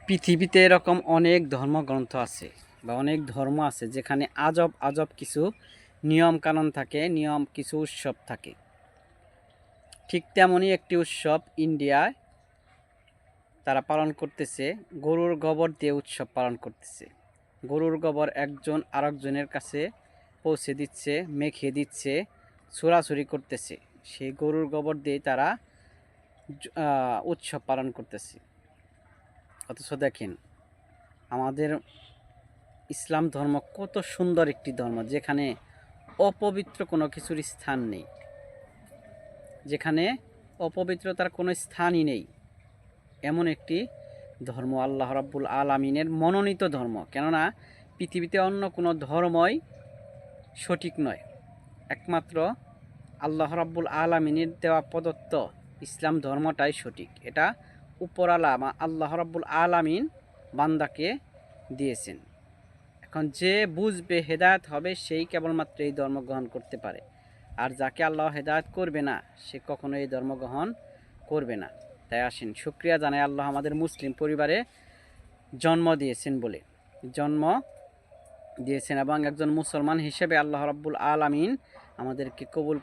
পৃথিবীতে এরকম অনেক ধর্মগ্রন্থ আছে বা অনেক ধর্ম আছে যেখানে আজব আজব কিছু নিয়ম কানুন থাকে, নিয়ম কিছু উৎসব থাকে। ঠিক তেমনই একটি উৎসব ইন্ডিয়ায় তারা পালন করতেছে। গরুর গোবর দিয়ে উৎসব পালন করতেছে। গরুর গোবর একজন আরেকজনের কাছে পৌঁছে দিচ্ছে, মেখে দিচ্ছে, ছোড়াছুড়ি করতেছে। সেই গরুর গোবর দিয়ে তারা উৎসব পালন করতেছে। অথচ দেখেন, আমাদের ইসলাম ধর্ম কত সুন্দর একটি ধর্ম, যেখানে অপবিত্র কোনো কিছুর স্থান নেই, যেখানে অপবিত্রতার কোনো স্থানই নেই। এমন একটি ধর্ম আল্লাহ রাব্বুল আলামিনের মনোনীত ধর্ম। কেননা পৃথিবীতে অন্য কোনো ধর্মই সঠিক নয়, একমাত্র আল্লাহ রাব্বুল আলামিনের দেওয়া প্রদত্ত ইসলাম ধর্মটাই সঠিক। এটা উপরালা আল্লাহ রাব্বুল আলামিন বান্দাকে দিয়েছেন। এখন যে বুঝবে, হেদায়েত হবে, সেই কেবলমাত্র এই ধর্ম গ্রহণ করতে পারে। আর যাকে আল্লাহ হেদায়েত করবে না, সে কখনো এই ধর্ম গ্রহণ করবে না। তাই আসেন শুকরিয়া জানাই আল্লাহ আমাদের মুসলিম পরিবারে জন্ম দিয়েছেন এবং একজন মুসলমান হিসেবে আল্লাহ রাব্বুল আলামিন আমাদেরকে কবুল